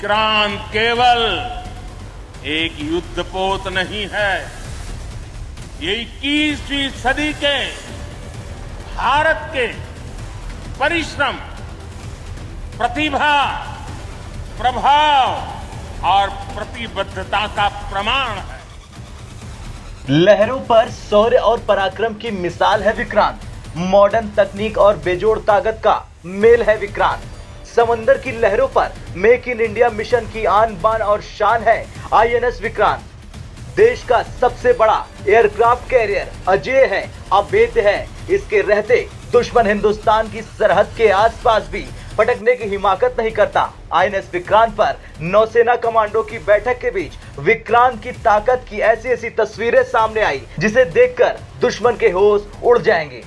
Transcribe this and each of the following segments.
विक्रांत केवल एक युद्धपोत नहीं है, ये 21वीं सदी के भारत के परिश्रम, प्रतिभा, प्रभाव और प्रतिबद्धता का प्रमाण है। लहरों पर शौर्य और पराक्रम की मिसाल है विक्रांत। मॉडर्न तकनीक और बेजोड़ ताकत का मेल है विक्रांत। समंदर की लहरों पर मेक इन इंडिया मिशन की आन बान और शान है आईएनएस विक्रांत। देश का सबसे बड़ा एयरक्राफ्ट कैरियर अजेय है, अभेद्य है। इसके रहते दुश्मन हिंदुस्तान की सरहद के आसपास भी पटकने की हिमाकत नहीं करता। आईएनएस विक्रांत पर नौसेना कमांडो की बैठक के बीच विक्रांत की ताकत की ऐसी ऐसी तस्वीरें सामने आई जिसे देखकर दुश्मन के होश उड़ जाएंगे।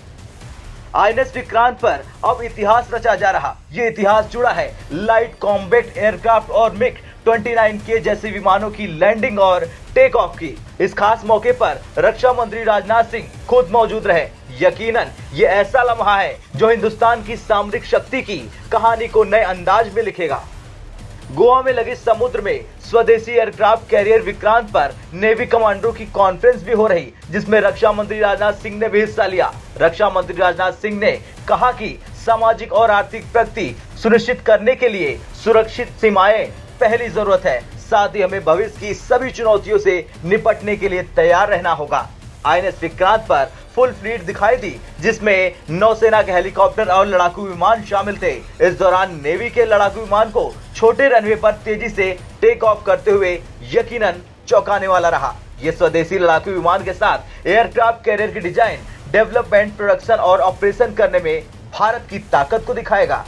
आईएनएस विक्रांत पर अब इतिहास रचा जा रहा। ये इतिहास जुड़ा है लाइट कॉम्बैट एयरक्राफ्ट और मिग 29K जैसे विमानों की लैंडिंग और टेक ऑफ की। इस खास मौके पर रक्षा मंत्री राजनाथ सिंह खुद मौजूद रहे। यकीनन ये ऐसा लम्हा है जो हिंदुस्तान की सामरिक शक्ति की कहानी को नए अंदाज में लिखेगा। गोवा में लगे समुद्र में स्वदेशी एयरक्राफ्ट कैरियर विक्रांत पर नेवी कमांडरों की कॉन्फ्रेंस भी हो रही, जिसमें रक्षा मंत्री राजनाथ सिंह ने भी हिस्सा लिया। रक्षा मंत्री राजनाथ सिंह ने कहा कि सामाजिक और आर्थिक प्रगति सुनिश्चित करने के लिए सुरक्षित सीमाएं पहली जरूरत है। साथ ही हमें भविष्य की सभी चुनौतियों से निपटने के लिए तैयार रहना होगा। आईएनएस विक्रांत पर फुल फ्लीट दिखाई दी, जिसमें नौसेना के हेलीकॉप्टर और लड़ाकू विमान शामिल थे। इस दौरान नेवी के लड़ाकू विमान को छोटे रनवे पर तेजी से टेक ऑफ करते हुए यकीनन चौंकाने वाला रहा। ये स्वदेशी लड़ाकू विमान के साथ एयरक्राफ्ट कैरियर की डिजाइन, डेवलपमेंट, प्रोडक्शन और ऑपरेशन करने में भारत की ताकत को दिखाएगा।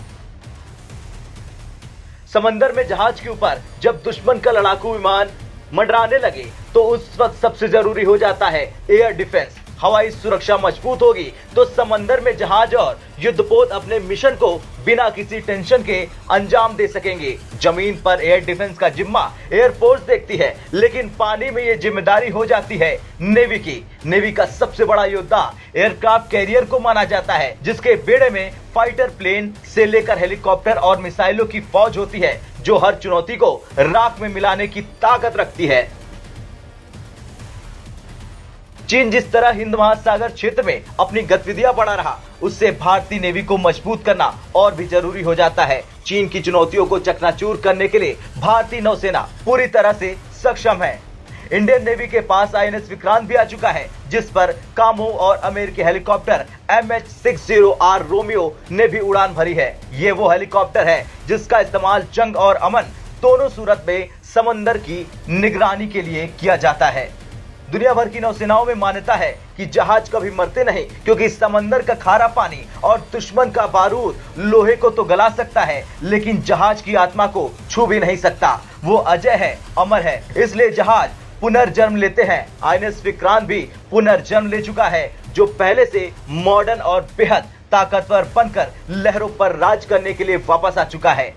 समंदर में जहाज के ऊपर जब दुश्मन का लड़ाकू विमान मंडराने लगे तो उस वक्त सबसे जरूरी हो जाता है एयर डिफेंस। हवाई सुरक्षा मजबूत होगी तो समंदर में जहाज और युद्धपोत अपने मिशन को बिना किसी टेंशन के अंजाम दे सकेंगे। जमीन पर एयर डिफेंस का जिम्मा एयरफोर्स देखती है, लेकिन पानी में ये जिम्मेदारी हो जाती है नेवी की। नेवी का सबसे बड़ा योद्धा एयरक्राफ्ट कैरियर को माना जाता है, जिसके बेड़े में फाइटर प्लेन से लेकर हेलीकॉप्टर और मिसाइलों की फौज होती है, जो हर चुनौती को राख में मिलाने की ताकत रखती है। चीन जिस तरह हिंद महासागर क्षेत्र में अपनी गतिविधियां बढ़ा रहा, उससे भारतीय नेवी को मजबूत करना और भी जरूरी हो जाता है। चीन की चुनौतियों को चकनाचूर करने के लिए भारतीय नौसेना पूरी तरह से सक्षम है। इंडियन नेवी के पास आईएनएस विक्रांत भी आ चुका है, जिस पर कामोव और अमेरिकी हेलीकॉप्टर MH-60R रोमियो ने भी उड़ान भरी है। ये वो हेलीकॉप्टर है जिसका इस्तेमाल जंग और अमन दोनों सूरत में समंदर की निगरानी के लिए किया जाता है। दुनिया भर की नौसेनाओं में मान्यता है कि जहाज कभी मरते नहीं, क्योंकि समंदर का खारा पानी और दुश्मन का बारूद लोहे को तो गला सकता है, लेकिन जहाज की आत्मा को छू भी नहीं सकता। वो अजय है, अमर है, इसलिए जहाज पुनर्जन्म लेते हैं। आईएनएस विक्रांत भी पुनर्जन्म ले चुका है, जो पहले से मॉडर्न और बेहद ताकतवर बनकर लहरों पर राज करने के लिए वापस आ चुका है।